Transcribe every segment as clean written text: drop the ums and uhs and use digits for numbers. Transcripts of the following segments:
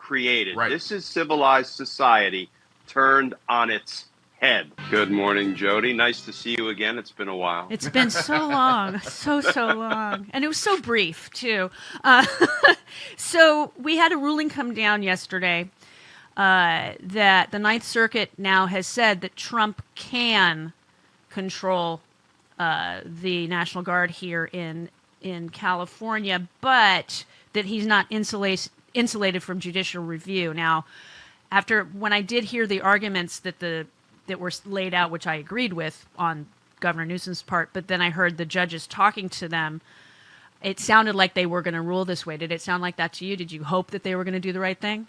created. Right. This is civilized society turned on its head. Good morning, Jody. Nice to see you again. It's been a while. It's been so long, so long. And it was so brief, too. So we had a ruling come down yesterday that the Ninth Circuit now has said that Trump can control the National Guard here in California, but that he's not insulated from judicial review. Now, when I did hear the arguments that were laid out, which I agreed with on Governor Newsom's part, but then I heard the judges talking to them, it sounded like they were going to rule this way. Did it sound like that to you? Did you hope that they were going to do the right thing?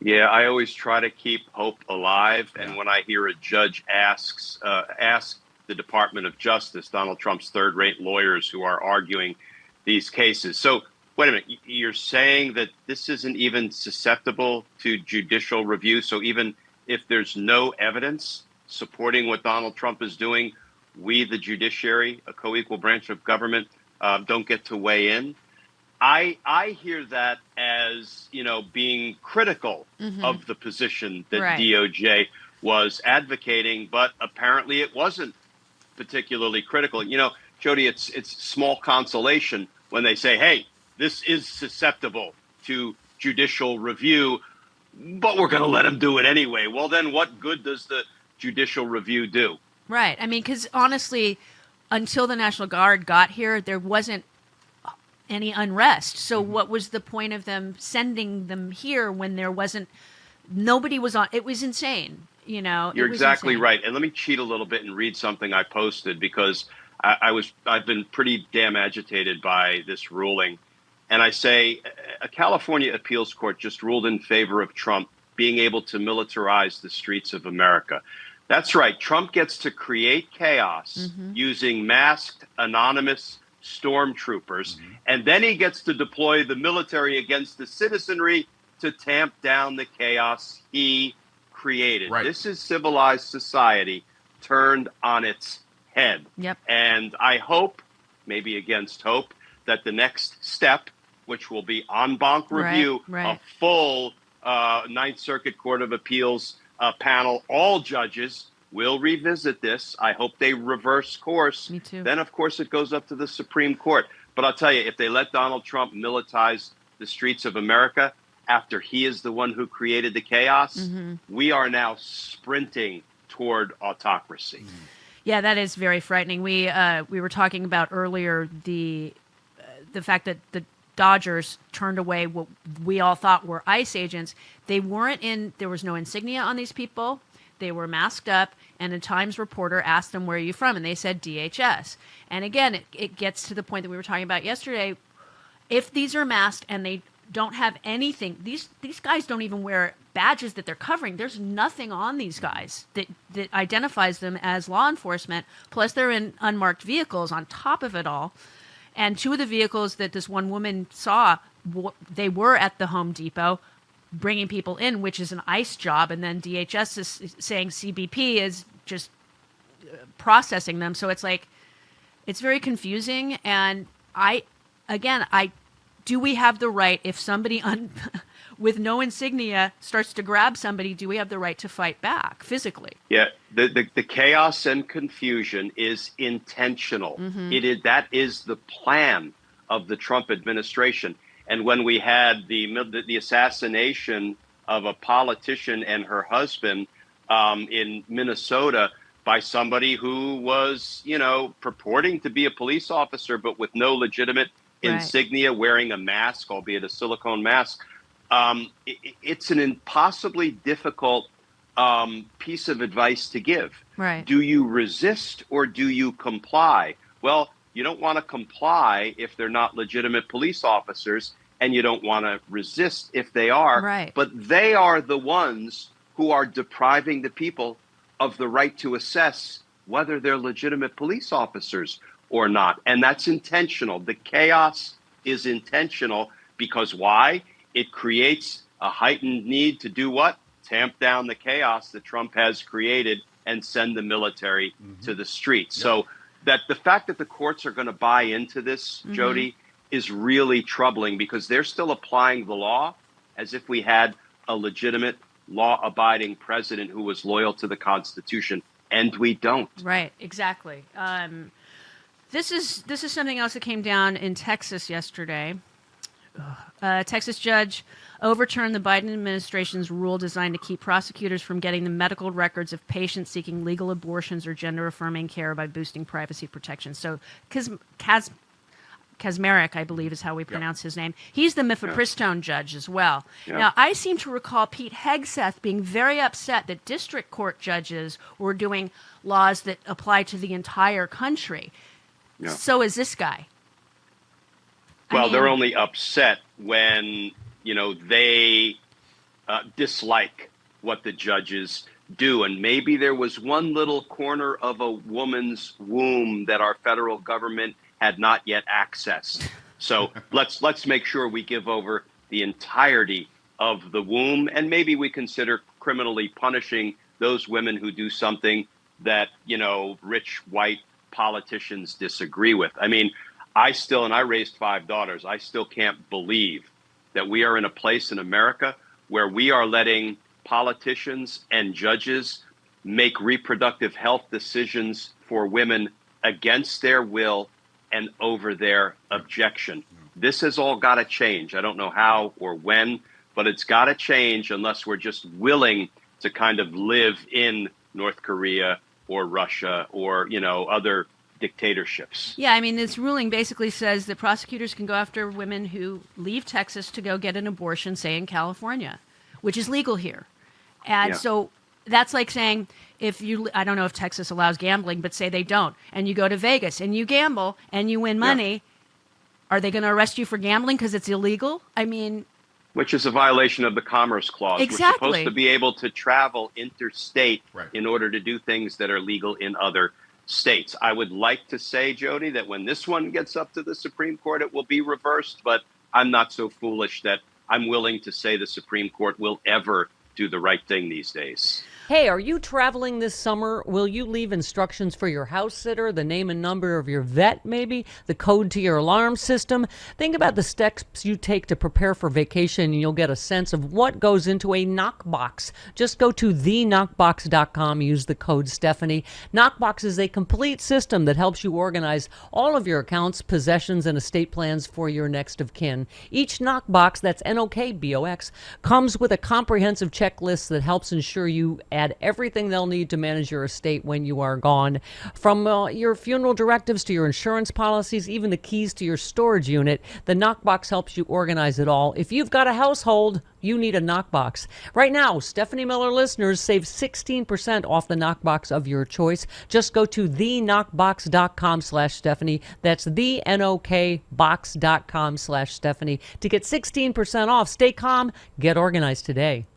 Yeah, I always try to keep hope alive. And when I hear a judge ask the Department of Justice, Donald Trump's third-rate lawyers who are arguing these cases. So wait a minute, you're saying that this isn't even susceptible to judicial review? So even if there's no evidence supporting what Donald Trump is doing, we, the judiciary, a co-equal branch of government, don't get to weigh in? I hear that as, being critical of the position that DOJ was advocating, but apparently it wasn't particularly critical. Jody, it's small consolation when they say, hey, this is susceptible to judicial review, but we're going to let him do it anyway. Well, then what good does the judicial review do? Right. I mean, because honestly, until the National Guard got here, there wasn't any unrest. So what was the point of them sending them here when nobody was on? It was insane. You're exactly right. And let me cheat a little bit and read something I posted, because I've been pretty damn agitated by this ruling. And I say a California appeals court just ruled in favor of Trump being able to militarize the streets of America. That's right. Trump gets to create chaos using masked, anonymous stormtroopers. And then he gets to deploy the military against the citizenry to tamp down the chaos he created. Right. This is civilized society turned on its head. Yep. And I hope, maybe against hope, that the next step, which will be en banc review, a full Ninth Circuit Court of Appeals panel, all judges will revisit this. I hope they reverse course. Me too. Then, of course, it goes up to the Supreme Court. But I'll tell you, if they let Donald Trump militarize the streets of America after he is the one who created the chaos, we are now sprinting toward autocracy. Yeah, that is very frightening. We were talking about earlier the fact that the Dodgers turned away what we all thought were ICE agents. There was no insignia on these people. They were masked up, and a Times reporter asked them, where are you from? And they said DHS. And again, it gets to the point that we were talking about yesterday. If these are masked and they don't have anything, these guys don't even wear badges that they're covering. There's nothing on these guys that identifies them as law enforcement. Plus, they're in unmarked vehicles on top of it all. And two of the vehicles that this one woman saw, they were at the Home Depot bringing people in, which is an ICE job. And then DHS is saying CBP is just processing them. So it's very confusing. And do we have the right, if somebody with no insignia starts to grab somebody, do we have the right to fight back physically? Yeah, the chaos and confusion is intentional. That is the plan of the Trump administration. And when we had the assassination of a politician and her husband in Minnesota by somebody who was, purporting to be a police officer, but with no legitimate insignia, wearing a mask, albeit a silicone mask, it's an impossibly difficult piece of advice to give. Right. Do you resist or do you comply? Well, you don't want to comply if they're not legitimate police officers, and you don't want to resist if they are. Right. But they are the ones who are depriving the people of the right to assess whether they're legitimate police officers or not. And that's intentional. The chaos is intentional because why? It creates a heightened need to do what? Tamp down the chaos that Trump has created and send the military to the streets. Yep. So that the fact that the courts are going to buy into this, Jody, is really troubling because they're still applying the law as if we had a legitimate, law-abiding president who was loyal to the Constitution, and we don't. Right, exactly. This is something else that came down in Texas yesterday. A Texas judge overturned the Biden administration's rule designed to keep prosecutors from getting the medical records of patients seeking legal abortions or gender-affirming care by boosting privacy protection. So, Kaczmarek, I believe is how we pronounce his name. He's the Mifepristone judge as well. Now, I seem to recall Pete Hegseth being very upset that district court judges were doing laws that apply to the entire country. Yeah. So is this guy. Well, they're only upset when, they dislike what the judges do. And maybe there was one little corner of a woman's womb that our federal government had not yet accessed. So let's make sure we give over the entirety of the womb, and maybe we consider criminally punishing those women who do something that, rich white politicians disagree with. I mean, I raised 5 daughters. I still can't believe that we are in a place in America where we are letting politicians and judges make reproductive health decisions for women against their will and over their objection. This has all got to change. I don't know how or when, but it's got to change unless we're just willing to kind of live in North Korea or Russia or, other dictatorships. Yeah, I mean, this ruling basically says that prosecutors can go after women who leave Texas to go get an abortion, say in California, which is legal here. And so that's like saying I don't know if Texas allows gambling, but say they don't, and you go to Vegas and you gamble and you win money, are they going to arrest you for gambling because it's illegal? I mean... Which is a violation of the Commerce Clause. Exactly. We're supposed to be able to travel interstate in order to do things that are legal in other states. I would like to say, Jody, that when this one gets up to the Supreme Court, it will be reversed, but I'm not so foolish that I'm willing to say the Supreme Court will ever do the right thing these days. Hey, are you traveling this summer? Will you leave instructions for your house sitter, the name and number of your vet, maybe, the code to your alarm system? Think about the steps you take to prepare for vacation, and you'll get a sense of what goes into a knockbox. Just go to theknockbox.com, use the code Stephanie. Knockbox is a complete system that helps you organize all of your accounts, possessions, and estate plans for your next of kin. Each knockbox, that's Knockbox, comes with a comprehensive checklist that helps ensure you add everything they'll need to manage your estate when you are gone. From your funeral directives to your insurance policies, even the keys to your storage unit, the Knockbox helps you organize it all. If you've got a household, you need a Knockbox. Right now, Stephanie Miller listeners save 16% off the Knockbox of your choice. Just go to theknockbox.com/Stephanie. That's theknockbox.com/Stephanie to get 16% off. Stay calm, get organized today.